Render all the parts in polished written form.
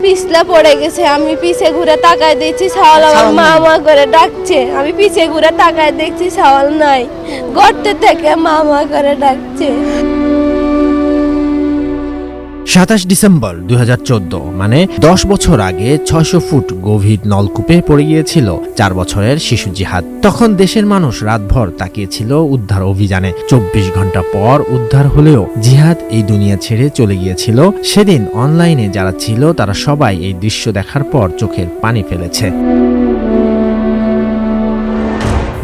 পিছলা পড়ে গেছে। আমি পিছে ঘুরে তাকায় দেখছি সাওয়াল আমার মা মা করে ডাকছে। আমি পিছে ঘুরে তাকায় দেখছি সাওয়াল নাই, গর্তে থেকে মা মা করে ডাকছে। ২৭ ডিসেম্বর ২০১৪ মানে ১০ বছর আগে ৬০০ ফুট গভীর নলকূপে পড়ে গিয়েছিল ৪ বছরের শিশু জিহাদ। তখন দেশের মানুষ রাতভর তাকিয়েছিল উদ্ধার অভিযানে। ২৪ ঘন্টা পর উদ্ধার হলেও জিহাদ এই দুনিয়া ছেড়ে চলে গিয়েছিল। সেদিন অনলাইনে যারা ছিল তারা সবাই এই দৃশ্য দেখার পর চোখের পানি ফেলেছে।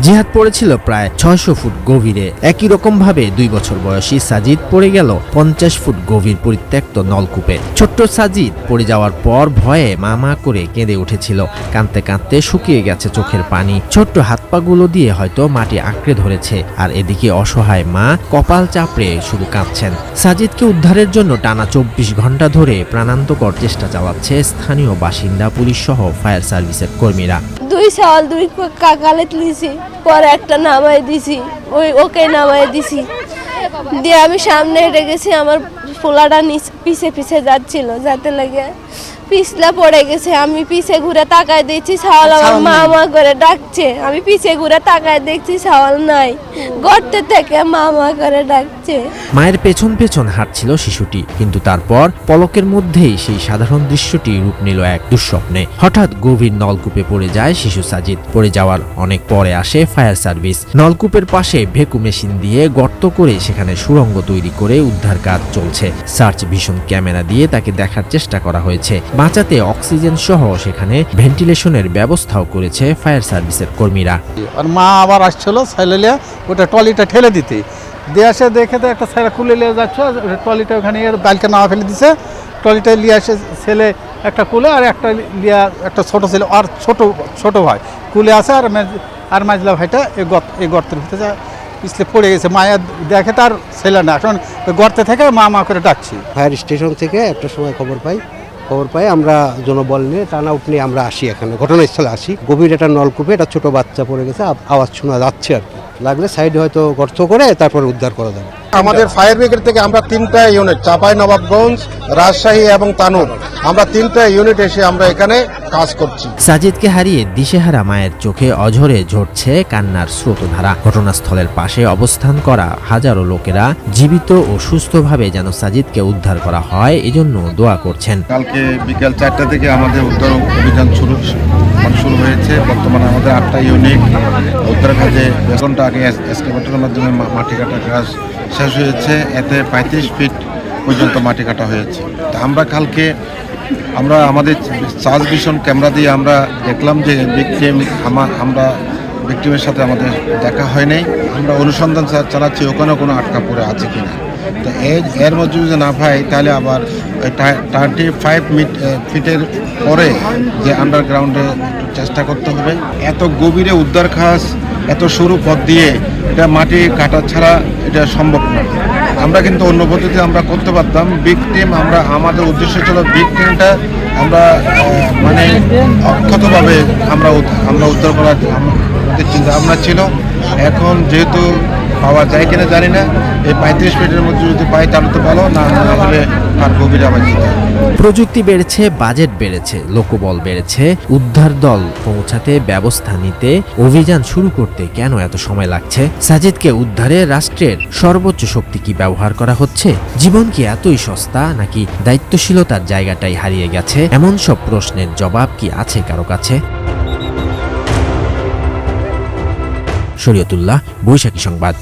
জিহাদ পড়েছিল প্রায় ৬০০ ফুট গভীরে। একই রকম ভাবে ২ বছর বয়সী সাজিদ পড়ে গেল ৫০ ফুট গভীর পরিত্যক্ত নলকূপে। ছোট্ট সাজিদ পড়ে যাওয়ার পর ভয়ে মা মা করে কেঁদে উঠেছিল। কাঁদতে কাঁদতে শুকিয়ে গেছে চোখের পানি। ছোট্ট হাত পাগুলো দিয়ে হয়তো মাটি আঁকড়ে ধরেছে। আর এদিকে অসহায় মা কপাল চাপড়ে শুধু কাঁদছেন। সাজিদকে উদ্ধারের জন্য টানা ২৪ ঘন্টা ধরে প্রাণান্তকর চেষ্টা চালাচ্ছে স্থানীয় বাসিন্দা, পুলিশ সহ ফায়ার সার্ভিসের কর্মীরা। ২ সাওয়াল ২ কাকালে তুলিছি, পরে একটা নামাই দিছি, ওকে নামাই দিছি। দিয়ে আমি সামনে হেঁটে গেছি, আমার পোলাটা পিছে পিছে যাচ্ছিল, যাতে লাগে পিছলা পড়ে গেছে। আমি পিছে ঘুরে তাকায় দেখছি সাওয়াল আমার মা মা করে ডাকছে। আমি পিছে ঘুরে তাকায় দেখছি সাওয়াল নাই, গর্তে থেকে মা মা করে ডাকছে। মায়ের পেছন পেছন হাঁটছিল শিশুটি, কিন্তু তারপর পলকের মধ্যেই সেই সাধারণ দৃশ্যটি রূপ নিল এক দুঃস্বপ্নে। হঠাৎ গভীর নলকূপে পড়ে যায় শিশু সাজিদ। পড়ে যাওয়ার অনেক পরে আসে ফায়ার সার্ভিস। নলকূপের পাশে ভেকু মেশিন দিয়ে গর্ত করে সেখানে সুড়ঙ্গ তৈরি করে উদ্ধার কাজ চলছে। সার্চ ভিশন ক্যামেরা দিয়ে তাকে দেখার চেষ্টা করা হয়েছে। বাঁচাতে অক্সিজেন সহ সেখানে ভেন্টিলেশনের ব্যবস্থাও করেছে ফায়ার সার্ভিসের কর্মীরা। আর মা আবার আসছিল ছেলে ওটা ট্রলিটা ঠেলে দিতে দিয়ে আসে, দেখে তো একটা ছেলে কুলে নিয়ে যাচ্ছে, ট্রলিটা ওখানে বাইলকে নামা ফেলে দিছে। ট্রলিটা নিয়ে আসে ছেলে একটা কুলে, আর একটা লিয়া একটা ছোট ছেলে আর ছোট ভাই কুলে আছে, আর মাজলা ভাইটা এই গর্তের ভিতরে পিছলে পড়ে গেছে। মায়া দেখে তার ছেলে না, এখন গর্তে থেকে মা মা করে ডাকছি। ফায়ার স্টেশন থেকে একটা সময় খবর পাই আমরা জনবল নিয়ে টানা উঠ নিয়ে আমরা আসি, এখানে ঘটনাস্থলে আসি। গভীর একটা নলকূপে একটা ছোট বাচ্চা পড়ে গেছে, আওয়াজ শোনা যাচ্ছে আর কি। লাগলে সাইডে হয়তো গর্ত করে তারপর উদ্ধার করা যাবে। আমাদের ফায়ার ব্রিগেড থেকে আমরা 3টা ইউনিট, চাঁপাইনবাবগঞ্জ, রাজশাহী এবং তানোর, আমরা 3টা ইউনিট এসে আমরা এখানে কাজ করছি। সাজিদকে হারিয়ে দিশেহারা মায়ের চোখে অঝরে ঝরছে কান্নার স্রোতধারা। ঘটনাস্থলের পাশে অবস্থান করা হাজারো লোকেরা জীবিত ও সুস্থভাবে যেন সাজিদকে উদ্ধার করা হয় এজন্য দোয়া করছেন। কালকে বিকেল 4টা থেকে আমাদের উদ্ধার অভিযান শুরু হয়েছে। বর্তমানে আমাদের 8টা ইউনিট উদ্ধার কাজে ঘন্টা আগে এক্সকাভেটরের মাধ্যমে মাটি কাটা কাজ শেষ হয়েছে। এতে 35 ফিট পর্যন্ত মাটি কাটা হয়েছে। তা আমরা কালকে আমাদের সার্চ ভিশন ক্যামেরা দিয়ে আমরা দেখলাম যে আমরা ভিকটিমের সাথে আমাদের দেখা হয় নাই। আমরা অনুসন্ধান চালাচ্ছি ওখানে কোনো আটকা পড়ে আছে কিনা। তো এর মধ্যে যদি না পাই তাহলে আবার 35 ফিটের পরে যে আন্ডারগ্রাউন্ডে চেষ্টা করতে হবে। এত গভীরে উদ্ধার কাজ, এত সরু পথ দিয়ে এটা মাটি কাটা ছাড়া এটা সম্ভব না। আমরা কিন্তু অন্য পদ্ধতি আমরা করতে পারতাম। ভিকটিম আমাদের উদ্দেশ্য ছিল ভিকটিমটা আমরা মানে অক্ষতভাবে আমরা উদ্ধার করার আমাদের চিন্তা ভাবনা ছিল। এখন যেহেতু পাওয়া যায় কিনা জানি না, এই 35 ফিটের মধ্যে যদি পাই তাহলে তো ভালো, না হলে আর গভীরে আবার যেতে। প্রযুক্তি বেড়েছে, বাজেট বেড়েছে, লোকবল বেড়েছে। উদ্ধার দল পৌঁছাতে, ব্যবস্থা নিতে, অভিযান শুরু করতে কেন এত সময় লাগছে? সাজিদকে উদ্ধারে রাষ্ট্রের সর্বোচ্চ শক্তি কি ব্যবহার করা হচ্ছে? জীবন কি এতই সস্তা, নাকি দায়িত্বশীলতার জায়গাটাই হারিয়ে গেছে? এমন সব প্রশ্নের জবাব কি আছে কারো কাছে? শরীয়তুল্লাহ, বৈশাখী সংবাদ।